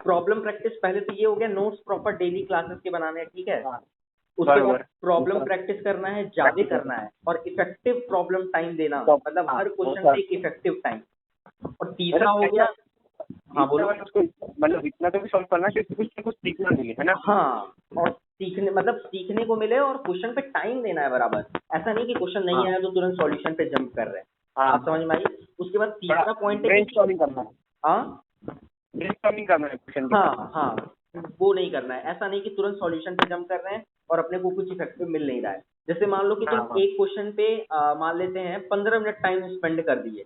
Problem practice पहले तो ये हो गया, नोट्स प्रॉपर डेली क्लासेस के बनाने हैं, ठीक है। हाँ, उसके बाद बरोबर। प्रॉब्लम प्रैक्टिस करना है, ज्यादा करना है, और इफेक्टिव प्रॉब्लम टाइम देना, मतलब हाँ, हर वो क्वेश्चन सर पे एक इफेक्टिव टाइम। और तीसरा हो गया, हाँ बोलो। उसको मतलब इतना तो भी सॉल्व करना कि कुछ ना कुछ सीखना मिले, है ना। हाँ, और सीखने मतलब सीखने को मिले, और क्वेश्चन पे टाइम देना है बराबर। ऐसा नहीं कि क्वेश्चन नहीं हाँ आया तो तुरंत सॉल्यूशन पे जंप कर रहे हैं। हाँ, आप समझ में आई। उसके बाद तीसरा पॉइंट है कि ब्रेनस्टॉर्मिंग करना है, हाँ ब्रेनस्टॉर्मिंग करना है क्वेश्चन के साथ। हाँ हाँ, वो नहीं करना है। ऐसा नहीं कि तुरंत सॉल्यूशन पे जंप कर रहे हैं और अपने को कुछ इफेक्टिव मिल नहीं रहा है। जैसे मान लो कि तुम हाँ, एक क्वेश्चन पे मान लेते हैं 15 मिनट टाइम स्पेंड कर दिए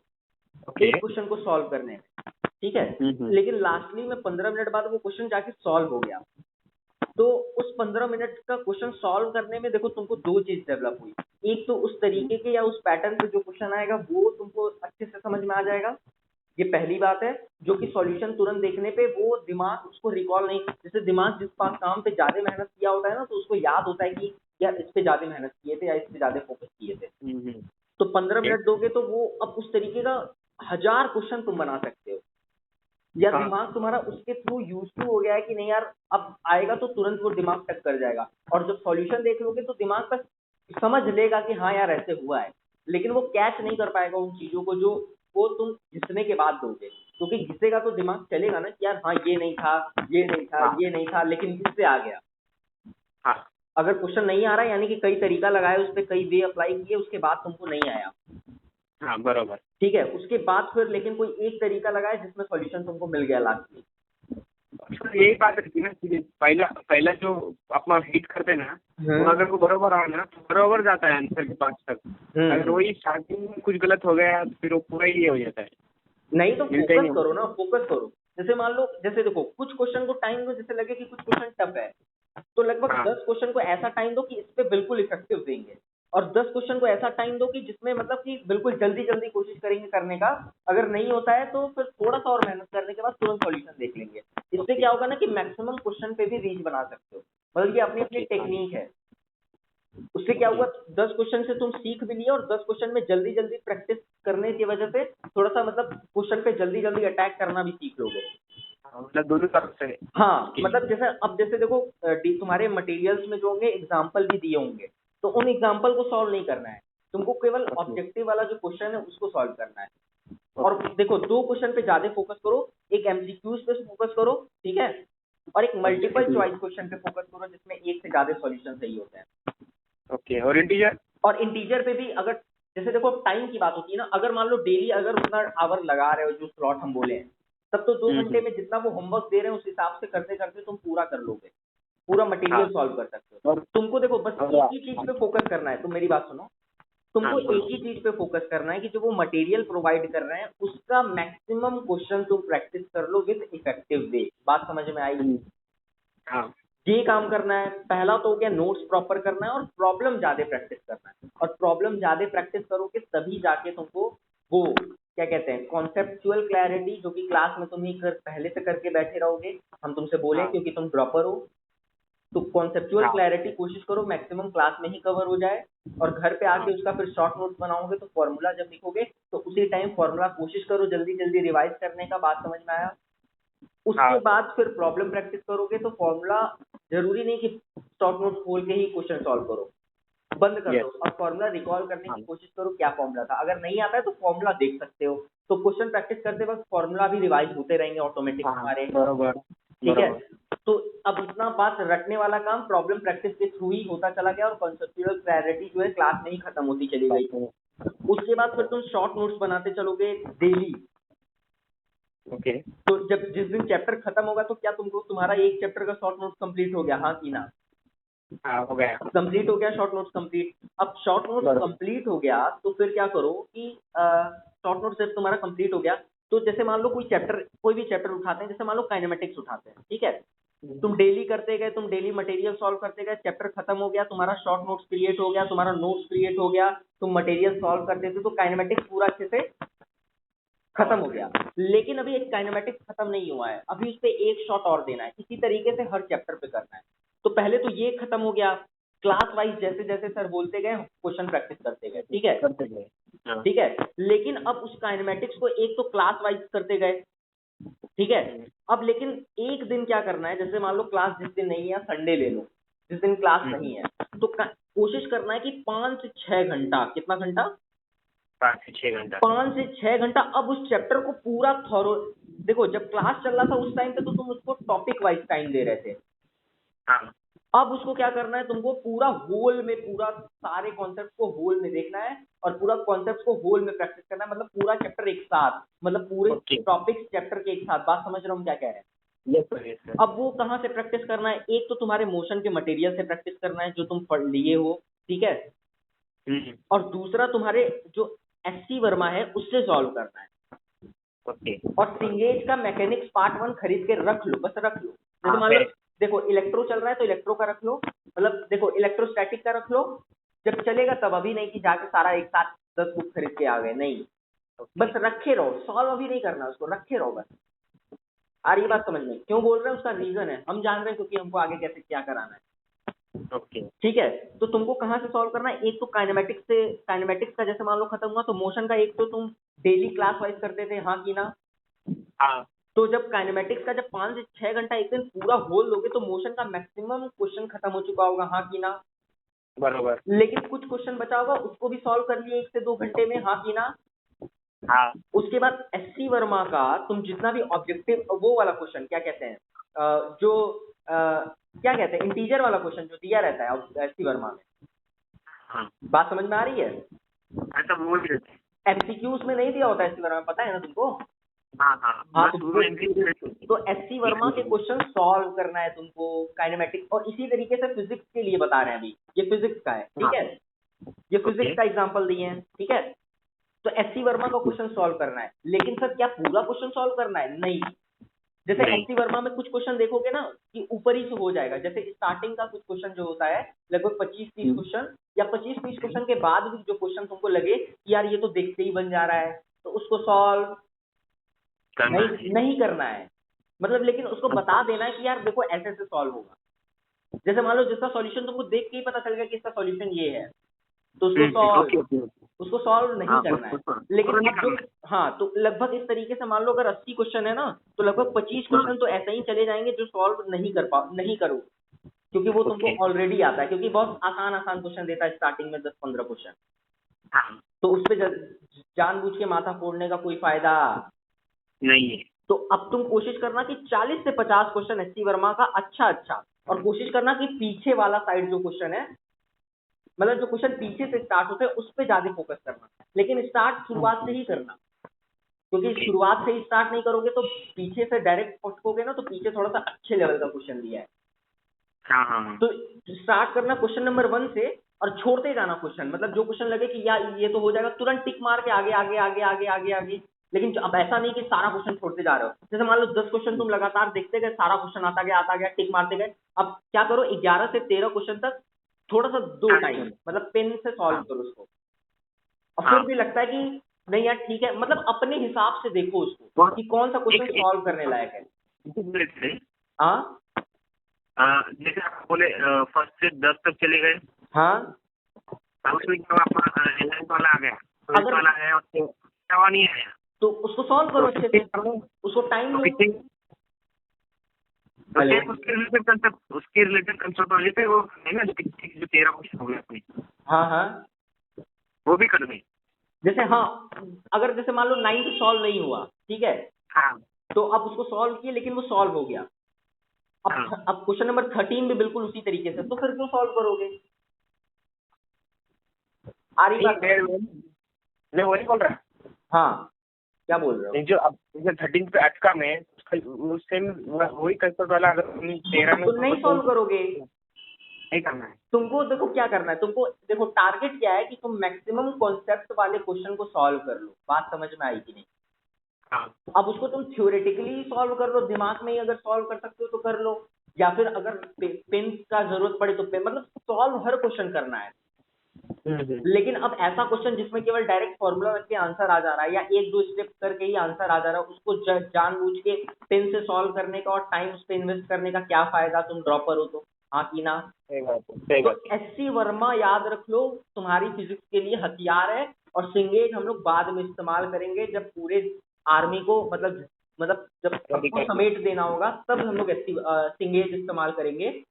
ओके। एक क्वेश्चन को सॉल्व करने में, ठीक है। लेकिन लास्टली में 15 मिनट बाद वो क्वेश्चन जाके सॉल्व हो गया, तो उस 15 मिनट का क्वेश्चन सॉल्व करने में देखो तुमको दो चीज डेवलप हुई। एक तो उस तरीके के या उस पैटर्न पे जो क्वेश्चन आएगा वो तुमको अच्छे से समझ में आ जाएगा, ये पहली बात है। जो कि सॉल्यूशन तुरंत देखने पे वो दिमाग उसको रिकॉल नहीं, जैसे दिमाग जिस पास काम पे ज्यादा मेहनत किया होता है ना, तो उसको याद होता है कि यार इस पे ज्यादा मेहनत किए थे या इस पे ज्यादा फोकस किए थे। तो 15 मिनट दोगे तो वो अब उस तरीके का 1000 क्वेश्चन तुम बना सकते हो, या हाँ, दिमाग तुम्हारा उसके थ्रू यूज टू हो गया है कि नहीं यार अब आएगा तो तुरंत वो दिमाग टक कर जाएगा। और जब सॉल्यूशन देख लोगे तो दिमाग बस समझ लेगा कि हाँ यार ऐसे हुआ है, लेकिन वो कैच नहीं कर पाएगा उन चीजों को जो वो तुम घिसने के बाद दोगे। क्योंकि घिसेगा तो दिमाग चलेगा ना कि यार हाँ ये नहीं था, ये नहीं था, हाँ, ये नहीं था, लेकिन इससे आ गया। हाँ, अगर क्वेश्चन नहीं आ रहा है यानी कि कई तरीका लगाया, उस पर कई वे अप्लाई किए, उसके बाद तुमको नहीं आया, हाँ, बरोबर। ठीक है। उसके बाद फिर लेकिन कोई एक तरीका लगाए जिसमें सॉल्यूशन तुमको मिल गया लास्ट में। यही बात रहती है ना कि पहला पहला जो अपना हिट करते ना, वो अगर वो बरोबर आ ना तो बरोबर जाता है आंसर के पास तक। अगर वही स्टार्टिंग में कुछ गलत हो गया तो फिर वो पूरा ही ये हो जाता है, नहीं तो मिलता ही फोकस नहीं। करो ना, फोकस करो। जैसे मान लो, जैसे देखो कुछ क्वेश्चन को टाइम दो, जैसे लगे कि कुछ क्वेश्चन टफ है, तो लगभग हाँ, 10 क्वेश्चन को ऐसा टाइम दो कि इस पे बिल्कुल इफेक्टिव देंगे, और 10 क्वेश्चन को ऐसा टाइम दो कि जिसमें मतलब कि बिल्कुल जल्दी जल्दी कोशिश करेंगे करने का। अगर नहीं होता है तो फिर थोड़ा सा और मेहनत करने के बाद तुरंत सॉल्यूशन देख लेंगे। इससे क्या होगा ना कि मैक्सिमम क्वेश्चन पे भी रीच बना सकते हो, मतलब ये अपनी अपनी टेक्निक है। उससे क्या हुआ, 10 क्वेश्चन से तुम सीख भी लिए, और 10 क्वेश्चन में जल्दी जल्दी प्रैक्टिस करने की वजह से थोड़ा सा मतलब क्वेश्चन पे जल्दी जल्दी अटैक करना भी सीख लोगे। मतलब दोनों तरफ से। हाँ, मतलब जैसे अब जैसे देखो तुम्हारे मटेरियल्स में जो होंगे एग्जाम्पल भी दिए होंगे, तो उन एग्जाम्पल को सॉल्व नहीं करना है तुमको, केवल ऑब्जेक्टिव वाला जो क्वेश्चन है उसको सॉल्व करना है। और देखो दो क्वेश्चन पे ज्यादा फोकस करो, एक एमसीक्यूज पे फोकस करो, ठीक है, और एक मल्टीपल चॉइस क्वेश्चन पे फोकस करो जिसमें एक से ज्यादा सॉल्यूशन सही होते हैं। ओके, और इंटीजर? और इंटीजर पे भी अगर जैसे देखो टाइम की बात होती है ना, अगर मान लो डेली अगर उतना आवर लगा रहे हो जो स्लॉट हम बोले हैं, तब तो 2 घंटे में जितना वो होमवर्क दे रहे हैं उस हिसाब से करते करते तुम पूरा कर लोगे, पूरा मटेरियल सॉल्व कर सकते हो। तुमको देखो बस एक ही चीज पे फोकस करना है, तुम मेरी बात सुनो, तुमको एक ही चीज पे फोकस करना है कि जो वो मटेरियल प्रोवाइड कर रहे हैं उसका मैक्सिमम क्वेश्चन तुम प्रैक्टिस कर लो विद इफेक्टिव वे। बात समझ में आई। हाँ, ये काम करना है। पहला तो हो गया नोट्स प्रॉपर करना है और प्रॉब्लम ज्यादा प्रैक्टिस करना है, और प्रॉब्लम ज्यादा प्रैक्टिस करोगे तभी जाके तुमको वो क्या कहते हैं कॉन्सेप्चुअल क्लैरिटी, जो कि क्लास में तुम ही पहले से करके बैठे रहोगे, हम तुमसे बोले क्योंकि तुम ड्रॉपर हो। तो कॉन्सेप्चुअल क्लैरिटी कोशिश करो मैक्सिमम क्लास में ही कवर हो जाए, और घर पे आके उसका फिर शॉर्ट नोट्स बनाओगे तो फॉर्मूला जब लिखोगे तो उसी टाइम फॉर्मूला कोशिश करो जल्दी जल्दी रिवाइज करने का। बात समझ में आया। उसके बाद फिर प्रॉब्लम प्रैक्टिस करोगे तो फॉर्मूला जरूरी नहीं कि शॉर्ट नोट्स खोल के ही क्वेश्चन सॉल्व करो, बंद कर दो और फॉर्मूला रिकॉल करने की कोशिश करो क्या फॉर्मूला था। अगर नहीं आता है तो फॉर्मूला देख सकते हो, तो क्वेश्चन प्रैक्टिस करते वक्त फॉर्मूला भी रिवाइज होते रहेंगे ऑटोमेटिक हमारे, बरोबर, ठीक है। तो अब इतना बात रटने वाला काम प्रॉब्लम प्रैक्टिस के थ्रू ही होता चला गया, और कॉन्सेप्चुअल क्लैरिटी जो है क्लास में ही खत्म होती चली गई। उसके बाद फिर तुम शॉर्ट नोट्स बनाते चलोगे डेली। ओके। तो जब जिस दिन चैप्टर खत्म होगा तो क्या तुमको तुम्हारा एक चैप्टर का शॉर्ट नोट्स कंप्लीट हो गया, हाँ कि ना? हाँ, हो गया। कंप्लीट हो गया शॉर्ट नोट्स कंप्लीट। अब शॉर्ट नोट्स कंप्लीट हो गया तो फिर क्या करो कि शॉर्ट नोट्स जब तुम्हारा कंप्लीट हो गया तो जैसे मान लो कोई भी चैप्टर उठाते हैं, जैसे मान लो काइनेमेटिक्स उठाते हैं, ठीक है। तुम डेली करते गए, तुम डेली मटेरियल सॉल्व करते गए, चैप्टर खत्म हो गया, तुम्हारा शॉर्ट नोट्स क्रिएट हो गया, तुम्हारा नोट्स क्रिएट हो गया, तुम मटेरियल सॉल्व करते थे, तो काइनेमेटिक्स पूरा अच्छे से खत्म हो गया। लेकिन अभी एक काइनेमेटिक्स खत्म नहीं हुआ है, अभी उस पर एक शॉट और देना है, इसी तरीके से हर चैप्टर पे करना है। तो पहले तो ये खत्म हो गया, क्लास वाइज जैसे जैसे सर बोलते गए क्वेश्चन प्रैक्टिस करते गए, ठीक है, करते गए। ठीक है। लेकिन अब उस काइनेमेटिक्स को एक तो क्लास वाइज करते गए, ठीक है। अब लेकिन एक दिन क्या करना है, जैसे मान लो क्लास जिस दिन नहीं है, संडे ले लो, जिस दिन क्लास नहीं है, तो कोशिश करना है कि 5 से 6 घंटा, कितना घंटा, 5 से 6 घंटा। 5 से 6 घंटा अब उस चैप्टर को पूरा थॉरो। देखो जब क्लास चल रहा था उस टाइम पे तो तुम उसको टॉपिक वाइज टाइम दे रहे थे, हाँ अब उसको क्या करना है तुमको, पूरा होल में, पूरा सारे कॉन्सेप्ट को होल में देखना है और पूरा कॉन्सेप्ट को होल में प्रैक्टिस करना है, मतलब पूरा चैप्टर एक साथ, मतलब पूरे Okay. टॉपिक्स चैप्टर के एक साथ। बात समझ रहा हूँ क्या कह रहे हैं। Yes, sir, yes, sir. अब वो कहाँ से प्रैक्टिस करना है, एक तो तुम्हारे मोशन के मटेरियल से प्रैक्टिस करना है जो तुम पढ़ लिए हो, ठीक है, और दूसरा तुम्हारे जो एससी वर्मा है उससे सॉल्व करना है। Okay. और सिंगेज का मैकेनिक्स पार्ट 1 खरीद के रख लो, बस रख लो। जैसे मान लो देखो इलेक्ट्रो चल रहा है तो इलेक्ट्रो का रख लो, मतलब देखो इलेक्ट्रोस्टैटिक का रख लो, जब चलेगा तब, अभी नहीं कि जाके सारा एक साथ 10 बुक खरीद के आ गए, नहीं, बस रखे रहो, सॉल्व अभी नहीं करना उसको, रखे रहो बस। आ रही बात समझ में, क्यों बोल रहे हैं उसका रीजन है, हम जान रहे हैं क्योंकि हमको आगे कैसे क्या कराना है। Okay. ठीक है, तो तुमको कहाँ से सॉल्व करना है, एक तो काइनेमेटिक्स से, काइनेमेटिक्स का जैसे मान लो खत्म हुआ तो मोशन का एक तो तुम डेली क्लास वाइज करते थे, हाँ कि ना। हाँ तो जब काइनेमेटिक्स का जब 5 से 6 घंटा एक दिन पूरा होल लोगे तो मोशन का मैक्सिमम क्वेश्चन खत्म हो चुका होगा, हाँ कि ना। बरोबर। लेकिन कुछ क्वेश्चन बचा होगा उसको भी सॉल्व कर लिए 1 से 2 घंटे में, हाँ कि ना। हाँ उसके बाद एससी वर्मा का तुम जितना भी ऑब्जेक्टिव वो वाला क्वेश्चन क्या कहते हैं, क्या कहते हैं, इंटीजर वाला क्वेश्चन जो दिया रहता है एससी वर्मा में, हाँ बात समझ में आ रही है। ऐसा बोल रहे थे। एमसीक्यूज में नहीं दिया होता एससी वर्मा में, पता है ना तुमको। हाँ हाँ हाँ बस वो इंग्लिश तो एससी वर्मा के क्वेश्चन सॉल्व करना है तुमको, काइनेमेटिक्स, और इसी तरीके से फिजिक्स के लिए बता रहे हैं अभी, ये फिजिक्स का है, ठीक है, ये फिजिक्स का एग्जांपल दिए हैं, ठीक है। तो एससी वर्मा का क्वेश्चन सॉल्व करना है, लेकिन सर क्या पूरा क्वेश्चन सॉल्व करना है, नहीं। जैसे नहीं। एससी वर्मा में कुछ क्वेश्चन देखोगे ना कि ऊपर ही से हो जाएगा, जैसे स्टार्टिंग का कुछ क्वेश्चन जो होता है लगभग 25-30 क्वेश्चन, या 25-30 क्वेश्चन के बाद भी जो क्वेश्चन तुमको लगे कि यार ये तो देखते ही बन जा रहा है, तो उसको सॉल्व नहीं करना है, मतलब, लेकिन उसको बता देना है कि यार देखो ऐसे ऐसे सॉल्व होगा। जैसे मान लो जिसका सॉल्यूशन तुमको देख के ही पता चल गया कि इसका सॉल्यूशन ये है, तो उसको सॉल्व नहीं करना है। लेकिन अब जो, हाँ, तो लगभग इस तरीके से मान लो अगर 80 क्वेश्चन है ना, तो लगभग 25 क्वेश्चन तो ऐसे ही चले जाएंगे जो सॉल्व नहीं करो, क्योंकि वो तुमको ऑलरेडी आता है, क्योंकि बहुत आसान आसान क्वेश्चन देता है स्टार्टिंग में 10-15 क्वेश्चन, तो उस पर जानबूझ के माथा फोड़ने का कोई फायदा नहीं है। तो अब तुम कोशिश करना कि 40 से 50 क्वेश्चन एससी वर्मा का अच्छा, और कोशिश करना कि पीछे वाला साइड जो क्वेश्चन है, मतलब जो क्वेश्चन पीछे से स्टार्ट होते हैं उस पर ज्यादा फोकस करना, लेकिन स्टार्ट शुरुआत से ही करना, क्योंकि शुरुआत से ही स्टार्ट नहीं करोगे तो पीछे से डायरेक्ट पहुंचोगे ना, तो पीछे थोड़ा सा अच्छे लेवल का क्वेश्चन दिया है। हाँ तो स्टार्ट करना क्वेश्चन नंबर 1 से और छोड़ते जाना क्वेश्चन, मतलब जो क्वेश्चन लगे कि यार ये तो हो जाएगा तुरंत टिक मार के आगे आगे आगे आगे आगे आगे। लेकिन अब ऐसा नहीं कि सारा क्वेश्चन छोड़ते जा रहे हो, जैसे मान लो 10 क्वेश्चन तुम लगातार देखते गए, सारा क्वेश्चन आता गया टिक मारते गए, अब क्या करो 11 से 13 क्वेश्चन तक थोड़ा सा दो टाइम, मतलब पेन से सॉल्व करो उसको, और फिर भी लगता है कि नहीं यार ठीक है, मतलब अपने हिसाब से देखो उसको कि कौन सा क्वेश्चन सॉल्व करने लायक है। हाँ जैसे आप बोले 1 से 10 तक चले गए, हाँ, उसमें क्या आपका 11th वाला आ गया, 12th वाला आया, उसके अलावा नहीं आया, तो उसको सॉल्व करो अच्छे से, उसको टाइम लो। उसके रिलेटेड कंसेप्ट वाले पे वो है ना, जो 13 क्वेश्चन हो गए अपने, हाँ वो भी कर दें। जैसे हाँ, अगर जैसे मान लो 9th सॉल्व नहीं हुआ, ठीक है, हाँ तो अब उसको सॉल्व किए लेकिन वो सॉल्व हो गया, अब क्वेश्चन नंबर 13 भी बिल्कुल उसी तरीके से, तो फिर क्यों सॉल्व करोगे। आ रही बात, मैं वही बोल रहा। हाँ क्या बोल रहे हो, जो अब 13 पे अटका में सेम वही कंसेप्ट वाला अगर 13 में तो नहीं सॉल्व करोगे। नहीं करना है तुमको देखो क्या करना है, तुमको देखो टारगेट क्या है कि तुम मैक्सिमम कॉन्सेप्ट वाले क्वेश्चन को सॉल्व कर लो, बात समझ में आई कि नहीं। अब उसको तुम थ्योरेटिकली सॉल्व कर लो, दिमाग में ही अगर सॉल्व कर सकते हो तो कर लो, या फिर अगर पेन का जरूरत पड़े तो पेन, मतलब सॉल्व हर क्वेश्चन करना है। लेकिन अब ऐसा क्वेश्चन जिसमें केवल डायरेक्ट फॉर्मूला रख के आंसर आ जा रहा है, या 1-2 स्टेप करके ही आंसर आ जा रहा है, उसको जानबूझ के पेन से सॉल्व करने का और टाइम उस पे इन्वेस्ट करने का क्या फायदा, तुम ड्रॉपर हो तो, हाँ कि ना। तो एससी वर्मा याद रख लो तुम्हारी फिजिक्स के लिए हथियार है, और सिंगेज हम लोग बाद में इस्तेमाल करेंगे जब पूरे आर्मी को, मतलब मतलब जब सबको समेट देना होगा तब हम लोग सिंगेज इस्तेमाल करेंगे।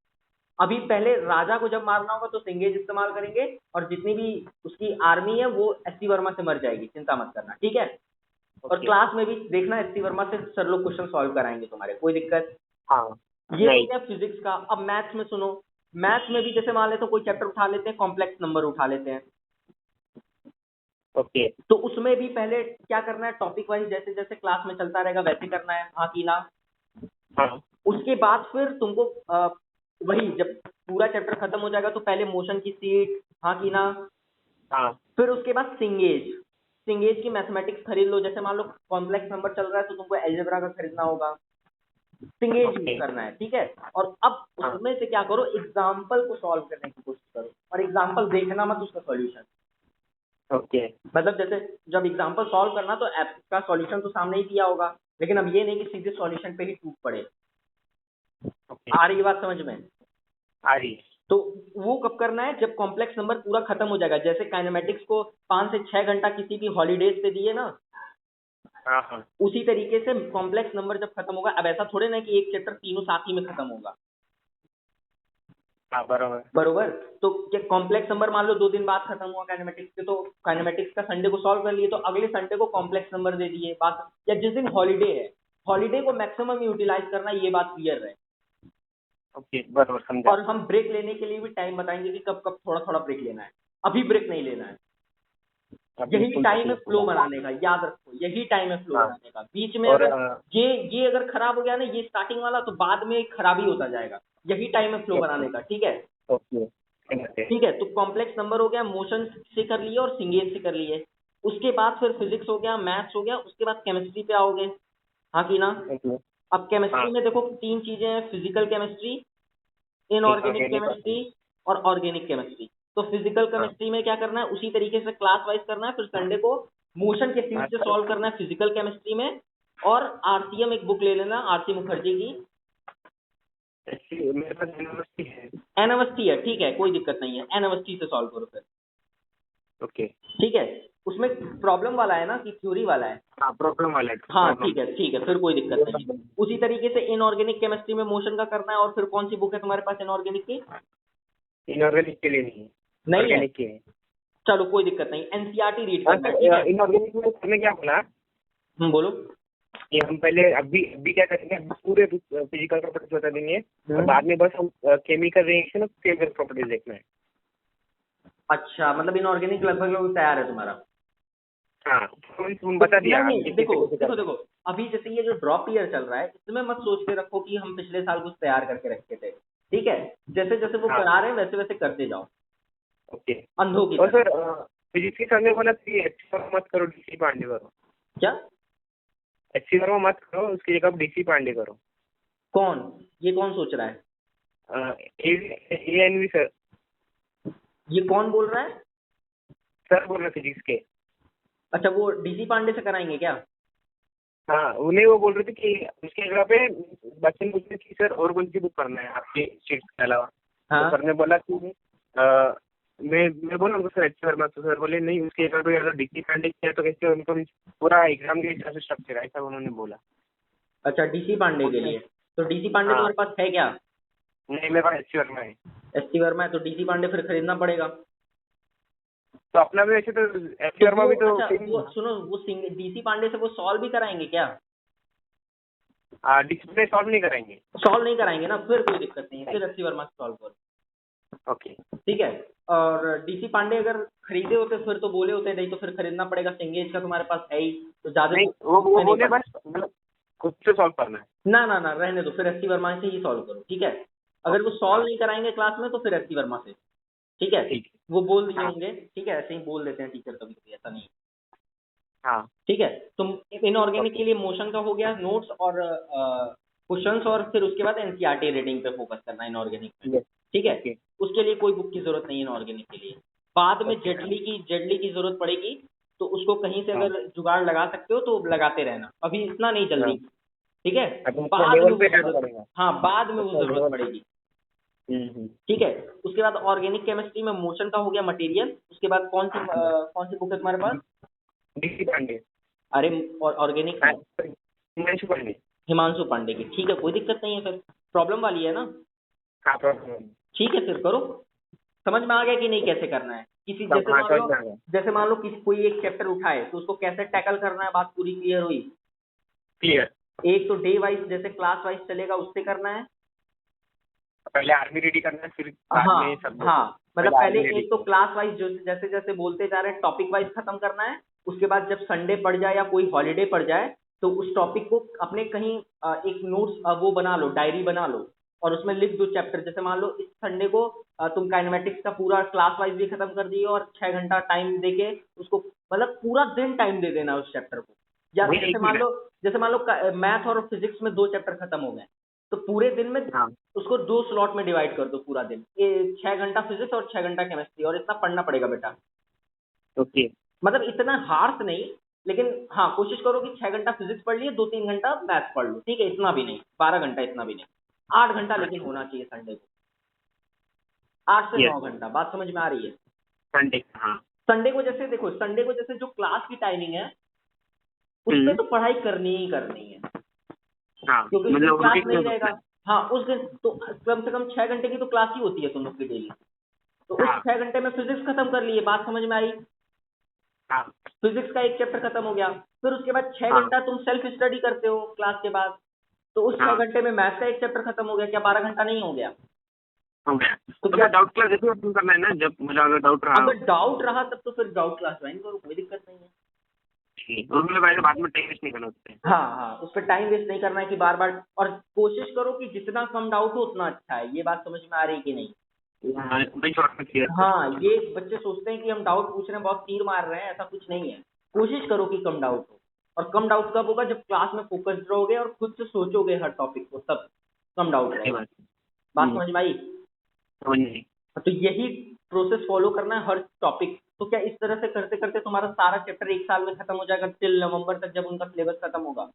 अभी पहले राजा को जब मारना होगा तो सिंगेज इस्तेमाल करेंगे, और जितनी भी उसकी आर्मी है वो एससी वर्मा से मर जाएगी, चिंता मत करना, ठीक है। और क्लास में भी देखना एससी वर्मा से सर लोग क्वेश्चन सॉल्व कराएंगे तुम्हारे, कोई दिक्कत। हाँ ये हो गया फिजिक्स का। अब मैथ्स में सुनो, मैथ्स में भी जैसे मान लेते हो कोई चैप्टर उठा लेते हैं, कॉम्प्लेक्स नंबर उठा लेते हैं। ओके। तो उसमें भी पहले क्या करना है, टॉपिक वाइज जैसे जैसे क्लास में चलता रहेगा वैसे करना है, हाँ कि ना। हाँ उसके बाद फिर तुमको वही जब पूरा चैप्टर खत्म हो जाएगा तो पहले मोशन की सीट, हाँ कि ना। हाँ फिर उसके बाद सिंगेज, सिंगेज की मैथमेटिक्स खरीद लो। जैसे मान लो कॉम्प्लेक्स नंबर चल रहा है तो तुमको एलजेब्रा का खरीदना होगा, सिंगेज यूज करना है, ठीक है। और अब उसमें से क्या करो, एग्जाम्पल को सॉल्व करने की कोशिश करो, और एग्जाम्पल देखना मत, उसका सॉल्यूशन। ओके। मतलब जैसे जब एग्जाम्पल सॉल्व करना तो ऐप का सॉल्यूशन तो सामने ही दिया होगा, लेकिन अब ये नहीं कि सीधे सॉल्यूशन पे ही टूट पड़े। आ रही बात समझ में? आ रही। तो वो कब करना है, जब कॉम्प्लेक्स नंबर पूरा खत्म हो जाएगा। जैसे काइनेमेटिक्स को 5 से 6 घंटा किसी भी हॉलीडेज पे दिए ना, हाँ हाँ उसी तरीके से कॉम्प्लेक्स नंबर जब खत्म होगा। अब ऐसा थोड़े ना कि एक चैप्टर तीनों साथ ही में खत्म होगा, हाँ बराबर। बरोबर। तो क्या कॉम्प्लेक्स नंबर मान लो 2 दिन बाद खत्म हुआ काइनेमेटिक्स के, तो काइनेमेटिक्स का संडे को सॉल्व कर लिए, तो अगले संडे को कॉम्प्लेक्स नंबर दे दिए बात। या जिस दिन हॉलीडे है, हॉलीडे को मैक्सिमम यूटिलाइज करना, ये बात क्लियर है। ओके बराबर समझा। और हम ब्रेक लेने के लिए भी टाइम बताएंगे कि कब कब थोड़ा थोड़ा ब्रेक लेना है, अभी ब्रेक नहीं लेना है। यही टाइम है फ्लो बनाने का, याद रखो, यही टाइम है फ्लो बनाने का। बीच में अगर ये अगर खराब हो गया ना, ये स्टार्टिंग वाला, तो बाद में खराबी होता जाएगा। यही टाइम है फ्लो बनाने का, ठीक है। ओके ठीक है, तो कॉम्प्लेक्स नंबर हो गया, मोशन से कर लिए और सिंगेज से कर लिए। उसके बाद फिर फिजिक्स हो गया, मैथ्स हो गया, उसके बाद केमिस्ट्री पे आओगे, हाँ कि ना। अब केमिस्ट्री में देखो 3 चीजें हैं, फिजिकल केमिस्ट्री, इनऑर्गेनिक केमिस्ट्री और ऑर्गेनिक केमिस्ट्री। तो फिजिकल केमिस्ट्री में क्या करना है, उसी तरीके से क्लास वाइज करना है। फिर संडे को मोशन के सीट से सॉल्व करना है फिजिकल केमिस्ट्री में। और आरसीएम एक बुक ले लेना, आरसी मुखर्जी की, मेरे पास यूनिवर्सिटी है। एनएमएसटी है, ठीक है, कोई दिक्कत नहीं है, एनएमएसटी से सॉल्व करो फिर। ओके ठीक है, उसमें प्रॉब्लम वाला है ना कि थ्योरी वाला है? हाँ प्रॉब्लम वाला है। हाँ ठीक है, फिर कोई दिक्कत नहीं। उसी तरीके से इनऑर्गेनिक केमिस्ट्री में मोशन का करना है। और फिर कौन सी बुक है तुम्हारे पास इनऑर्गेनिक की? इनऑर्गेनिक के लिए नहीं, नहीं है, ऑर्गेनिक के लिए। चलो कोई दिक्कत नहीं, एनसीईआरटी रीड करना है, ठीक है। इनऑर्गेनिक में तुमने क्या बोला बोलो। कि हम पहले अभी क्या करेंगे, पूरे फिजिकल प्रॉपर्टीज बता देंगे और बाद में बस हम केमिकल रिएक्शन और केमिकल प्रॉपर्टीज देखना है। अच्छा, मतलब इनऑर्गेनिक लगभग तैयार है तुम्हारा? हाँ तुम बता दिया। नहीं, देखो अभी जैसे ये जो ड्रॉप ईयर चल रहा है, इसमें मत सोच के रखो कि हम पिछले साल कुछ तैयार करके रखे थे, ठीक है। जैसे जैसे वो करा रहे हैं वैसे वैसे करते जाओ, ओके। अंधों की और तरह। सर फिजिक्स के सर ने बोला कि एचसी वर्मा मत करो, डीसी पांडे करो। क्या? एचसी वर्मा मत करो, उसकी जगह डीसी पांडे करो। कौन? ये कौन सोच रहा है? एएनवी सर। ये कौन बोल रहा है? सर बोल रहे फिजिक्स के। अच्छा, वो डीसी पांडे से कराएंगे क्या? हाँ उन्हें वो बोल रहे थे कि उसकी जगह पे बच्चन पूछ रहे कि सर और कौन सी बुक करना है आपकी शीट्स के अलावा। हाँ? तो सर ने बोला कि मैं बोला उनको सर एचसी वर्मा, तो सर बोले नहीं उसकी जगह पे अगर डीसी पांडे किया तो कैसे उनको पूरा एग्जाम के हिसाब से स्ट्रक्चर ऐसा उन्होंने बोला। अच्छा, डीसी पांडे के लिए। तो डीसी पांडे तुम्हारे पास है क्या? नहीं मेरे पास एचसी वर्मा है। एससी वर्मा है तो डीसी पांडे फिर खरीदना पड़ेगा। तो अपना भी वैसे तो एचसी वर्मा भी तो अच्छा, वो सुनो, वो डीसी पांडे से वो सॉल्व भी कराएंगे क्या? डिस्प्ले सॉल्व नहीं करेंगे। सॉल्व नहीं कराएंगे ना, फिर कोई दिक्कत नहीं है, फिर एससी वर्मा से सॉल्व करो। ओके ठीक है। और डीसी पांडे अगर खरीदे होते फिर तो बोले होते, नहीं तो फिर खरीदना पड़ेगा। सिंगेज का तुम्हारे पास है ही तो ज्यादा वो बोले बस मतलब खुद से सॉल्व करना है। ना रहने दो, फिर एससी वर्मा से ही सॉल्व करो, ठीक है। अगर वो सॉल्व नहीं कराएंगे क्लास में तो फिर एससी वर्मा से, ठीक है। वो बोल दिए होंगे, ठीक है, ऐसे ही बोल देते हैं टीचर कभी कभी, ऐसा नहीं। हाँ ठीक है, तुम इनऑर्गेनिक के लिए मोशन का हो गया, नोट्स और क्वेश्चंस, और फिर उसके बाद एनसीईआरटी रीडिंग पे फोकस करना इनऑर्गेनिक में, ठीक है। उसके लिए कोई बुक की जरूरत नहीं है इनऑर्गेनिक के लिए। बाद में जेडली की जरूरत पड़ेगी, तो उसको कहीं से अगर जुगाड़ लगा सकते हो तो लगाते रहना, अभी इतना नहीं जल्दी, ठीक है। बाद में वो जरूरत पड़ेगी, ठीक है। उसके बाद ऑर्गेनिक केमिस्ट्री में मोशन का हो गया मटेरियल। उसके बाद कौन सी बुक है तुम्हारे पास? डीसी पांडे। अरे, और ऑर्गेनिक में हिमांशु पांडे। हिमांशु पांडे की, ठीक है, कोई दिक्कत नहीं है, फिर प्रॉब्लम वाली है ना। हाँ प्रॉब्लम। ठीक है, फिर करो। समझ में आ गया कि नहीं कैसे करना है? किसी सब हाँ समझ में आ गया। जैसे मान लो किसी कोई एक चैप्टर उठाए तो उसको कैसे टैकल करना है, बात पूरी क्लियर हुई। क्लियर। एक तो डे वाइज जैसे क्लास वाइज चलेगा उससे करना है। पहले आर्मी रेडी करना है, फिर बाद हाँ में सब। हाँ, मतलब पहले आर्मी रेडी। एक तो क्लास वाइज जो जैसे जैसे बोलते जा रहे हैं टॉपिक वाइज खत्म करना है। उसके बाद जब संडे पड़ जाए या कोई हॉलीडे पड़ जाए तो उस टॉपिक को अपने कहीं एक नोट्स वो बना लो, डायरी बना लो, और उसमें लिख दो चैप्टर। जैसे मान लो इस संडे को तुम काइनेमेटिक्स का पूरा क्लास वाइज भी खत्म कर दिए और 6 घंटा टाइम देके उसको, मतलब पूरा दिन टाइम दे देना उस चैप्टर को। या वही एक मिनट। जैसे मान लो मैथ और फिजिक्स में 2 चैप्टर खत्म हो गए तो पूरे दिन में हाँ उसको 2 स्लॉट में डिवाइड कर दो पूरा दिन। ये 6 घंटा फिजिक्स और 6 घंटा केमिस्ट्री, और इतना पढ़ना पड़ेगा बेटा। ओके। मतलब इतना हार्श नहीं, लेकिन हाँ कोशिश करो कि 6 घंटा फिजिक्स पढ़ लिए, 2-3 घंटा मैथ पढ़ लो, ठीक है? इतना भी नहीं, 12 घंटा इतना भी नहीं, 8 घंटा लेकिन होना चाहिए संडे को, 8 से 9 घंटा। बात समझ में आ रही है? संडे। हाँ संडे को जैसे देखो, संडे को जैसे जो क्लास की टाइमिंग है उस पर तो पढ़ाई करनी ही करनी है, हाँ क्योंकि उस दिन मतलब क्लास उनके नहीं रहेगा। हाँ, उस दिन तो कम से कम 6 घंटे की तो क्लास ही होती है तुम लोग की डेली। तो उस हाँ 6 घंटे में फिजिक्स खत्म कर लिए, बात समझ में आई? हाँ फिजिक्स का एक चैप्टर खत्म हो गया। फिर उसके बाद छह हाँ घंटा तुम सेल्फ स्टडी करते हो क्लास के बाद, तो उस हाँ 6 घंटे में मैथ का एक चैप्टर खत्म हो गया। क्या 12 घंटा नहीं हो गया? हो गया। तो तो क्या, क्या डाउट क्लास जैसे ओपन करना है ना, जब मतलब अगर डाउट रहा हो। अगर डाउट रहा तब तो फिर डाउट क्लास ज्वाइन करो, कोई दिक्कत नहीं है। ठीक, और मतलब वैसे बाद में टाइम वेस्ट नहीं करना उससे। हाँ हाँ, उस पर टाइम वेस्ट नहीं करना है कि बार बार, और कोशिश करो कि जितना कम डाउट हो उतना अच्छा है। ये बात समझ में आ रही है कि नहीं? हाँ वही शॉर्ट में क्लियर। हाँ, ये बच्चे सोचते हैं कि हम डाउट पूछ रहे हैं, बहुत तीर मार रहे हैं, ऐसा कुछ नहीं है। कोशिश करो कि कम डाउट हो, और कम डाउट कब होगा? जब क्लास में फोकस्ड रहोगे और खुद से सोचोगे हर टॉपिक को, तब कम डाउट सही रहेगा। बात। बात समझ में आई? समझ नहीं। तो यही प्रोसेस फॉलो करना है हर टॉपिक। तो क्या इस तरह से करते करते तुम्हारा सारा चैप्टर एक साल में खत्म हो जाएगा, टिल नवंबर तक जब उनका सिलेबस खत्म होगा?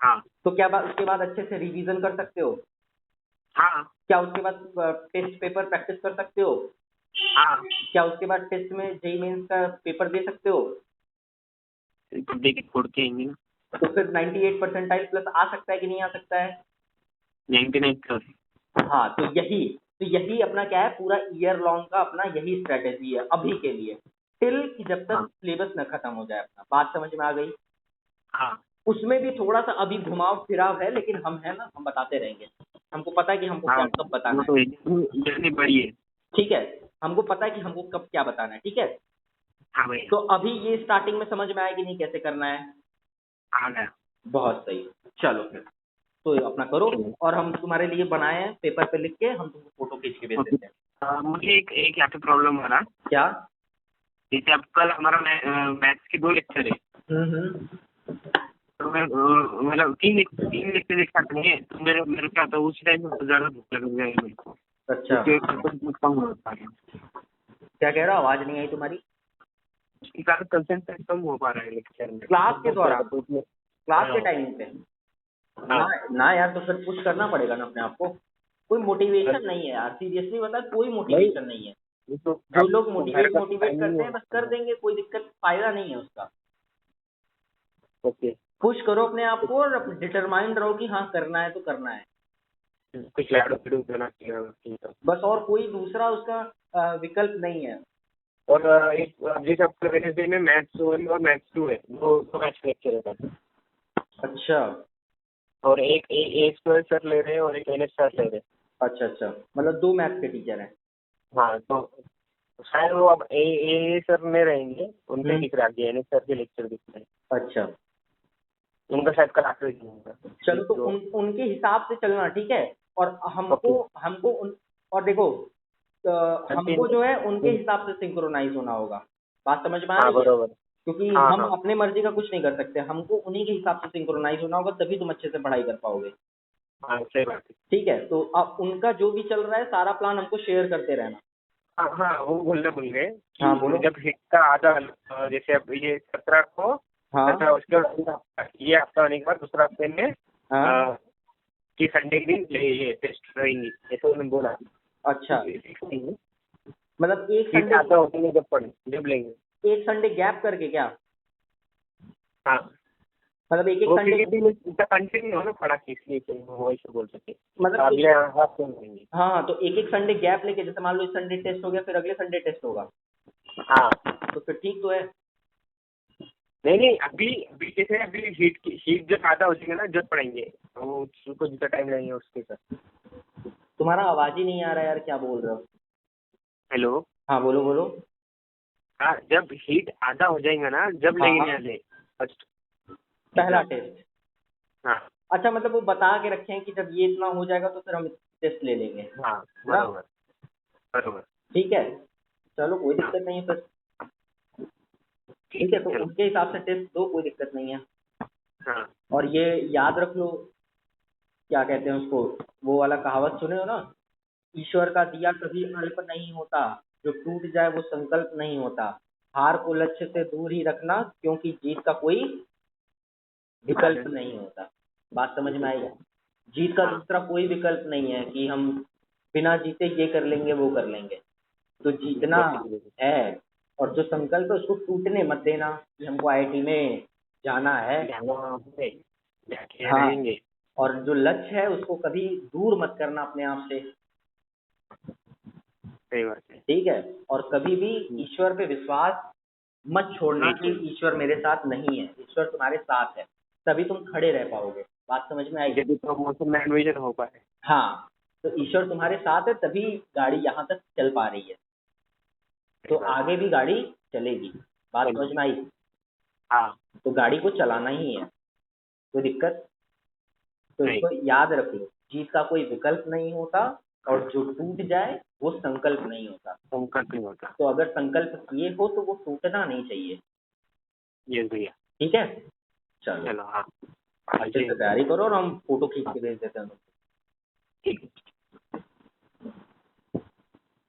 हाँ तो क्या उसके बाद अच्छे से रिवीजन कर सकते हो? हाँ क्या उसके बाद टेस्ट पेपर प्रैक्टिस कर सकते हो? हाँ क्या उसके बाद टेस्ट में जेई मेंस का पेपर दे सकते हो? तो देखिए छोड़ के आएंगे ना। तो फिर 98 परसेंटाइल प्लस आ सकता है कि नहीं आ सकता है? 99+। हाँ, तो यही अपना क्या है, पूरा ईयर लॉन्ग का अपना यही स्ट्रेटेजी है अभी के लिए, टिल कि जब तक हाँ सिलेबस न खत्म हो जाए अपना। बात समझ में आ गई? हाँ उसमें भी थोड़ा सा अभी घुमाव फिराव है, लेकिन हम है ना, हम बताते रहेंगे। हमको पता है कि हमको क्या हाँ कब बताना वो है। तो जर्नी बड़ी है। ठीक है, हमको पता है कि हमको कब क्या बताना है, ठीक है? हाँ भैया। तो अभी ये स्टार्टिंग में समझ में आया कि नहीं कैसे करना है? आ गया। बहुत सही। चलो फिर तो ये अपना करो, और हम तुम्हारे लिए बनाए हैं पेपर पे लिख के, हम तुमको फोटो खींच के भेज ओके। देते हैं। मुझे एक एक यहाँ पे प्रॉब्लम हो रहा। क्या? जैसे अब कल हमारा मैथ्स के 2 लेक्चर है। हम्म। तो मैं मतलब तीन लेक्चर एक साथ नहीं है, तो मेरे मेरे क्या था उस टाइम में ज़्यादा भूख लग जाएगी मेरे को। अच्छा, क्योंकि कम हो पा रहा है। क्या कह रहा हो? आवाज नहीं आई तुम्हारी। उसके कारण कंसेंट्रेट कम हो पा रहा है लेक्चर में। क्लास के दौरान, क्लास के हाँ टाइमिंग पे? ना हाँ ना यार, तो फिर पुश करना पड़ेगा ना अपने आप को। कोई मोटिवेशन नहीं है यार, सीरियसली बता, कोई मोटिवेशन नहीं है। ये तो जो अब लोग घर का मोटिवेट टाइम नहीं करते हो हैं बस कर सकता। देंगे, कोई दिक्कत, फायदा नहीं है उसका। ओके। पुश करो अपने आप को और डिटरमाइंड रहो कि हाँ करना है तो करना है, कुछ लैडो वीडियो देना चाहिए। बस। और कोई दूसरा उसका विकल्प नहीं है। और एक जैसे आपका वेडनेसडे में मैथ्स 1 और मैथ्स 2 है, दो मैथ्स लेक्चर रहता है। अच्छा और एक एक स्क्वायर सर ले रहे हैं और एक एनएस सर ले रहे हैं। अच्छा अच्छा, मतलब 2 मैथ्स के टीचर हैं। हाँ तो शायद वो अब ए सर में रहेंगे, उनके दिख रहा है एनएस सर के लेक्चर दिख रहे हैं। अच्छा, उनका शायद कल आखिरी दिन होगा। चलो तो उनके हिसाब से चलना, ठीक है? और हमको ओके। हमको और देखो, हमको जो है उनके हम्म। हिसाब से सिंक्रोनाइज होना होगा। बात समझ में आ हाँ रही है? बरोबर। क्योंकि हाँ हम हाँ अपने मर्जी का कुछ नहीं कर सकते, हमको उन्हीं के हिसाब से सिंक्रोनाइज होना होगा, तभी तुम अच्छे से पढ़ाई कर पाओगे। हाँ सही बात है। ठीक है, तो अब उनका जो भी चल रहा है सारा प्लान हमको शेयर करते रहना। हाँ हाँ वो बोलने भूल गए हाँ, कि बोलो। जब हिट का आधा जैसे अब ये 17 को हाँ 17 उसके बाद ये हफ्ता आने के बाद दूसरा हफ्ते में हाँ, कि संडे के दिन ये टेस्ट रहेंगी, ऐसे उन्होंने बोला। अच्छा, फिक्स नहीं है। मतलब हिट आता होते जब पढ़े जब लेंगे। एक संडे गैप करके क्या? हाँ मतलब एक एक वो संडे, क्योंकि इतना कंटिन्यू हो ना पड़ा कि इसलिए वो ऐसे बोल सके मतलब अगले हफ्ते में लेंगे। हाँ, तो एक एक संडे गैप लेके, जैसे मान लो इस संडे टेस्ट हो गया, फिर अगले संडे टेस्ट होगा, हाँ तो फिर ठीक तो है। नहीं नहीं, अभी अभी जैसे अभी हीट जब ज्यादा हो जाएगा ना जब पढ़ेंगे, तो उसको जितना टाइम लगेगा उसके साथ। तुम्हारा आवाज ही नहीं आ रहा यार, क्या बोल रहे हो? हेलो। हाँ बोलो बोलो। हाँ, जब हीट आधा हो जाएगा ना जब हाँ लेंगे यहाँ से फर्स्ट पहला एग्जाम। टेस्ट। हाँ अच्छा, मतलब वो बता के रखे हैं कि जब ये इतना हो जाएगा तो फिर हम टेस्ट ले लेंगे हाँ ना? बरोबर बरोबर। ठीक है, चलो कोई हाँ दिक्कत नहीं है फिर। ठीक ठीक है, है तो चलो। उनके हिसाब से टेस्ट दो, कोई दिक्कत नहीं है। हाँ और ये याद रख लो, क्या कहते हैं उसको, वो वाला कहावत सुने हो ना, ईश्वर का दिया कभी अल्प नहीं होता, जो टूट जाए वो संकल्प नहीं होता, हार को लक्ष्य से दूर ही रखना, क्योंकि जीत का कोई विकल्प नहीं होता। बात समझ में आई? जीत का हाँ दूसरा कोई विकल्प नहीं है कि हम बिना जीते ये कर लेंगे वो कर लेंगे। तो जीतना है, और जो संकल्प है उसको टूटने मत देना कि हमको आईआईटी में जाना है। जाके हाँ, रहेंगे। और जो लक्ष्य है उसको कभी दूर मत करना अपने आप से। सही बात है। ठीक है, और कभी भी ईश्वर पे विश्वास मत छोड़ना कि नहीं ईश्वर मेरे साथ नहीं है, ईश्वर तुम्हारे साथ है, तभी तुम खड़े रह पाओगे। बात समझ में आई? यदि प्रमोशन में एडमिशन हो पाए। हाँ, तो ईश्वर तुम्हारे साथ है तभी गाड़ी यहाँ तक चल पा रही है, तो आगे भी गाड़ी चलेगी। बात समझ में आई? हाँ तो गाड़ी को चलाना ही है, कोई दिक्कत? तो नहीं, इसको याद रख लो, जीत का कोई विकल्प नहीं होता, और जो टूट जाए वो संकल्प नहीं होता। संकट नहीं होता। तो अगर संकल्प किए हो तो वो टूटना नहीं चाहिए। यस भैया। ठीक है, चलो चलो हाँ अच्छे से तैयारी करो, और हम फोटो खींच के भेज देते हैं। ठीक है।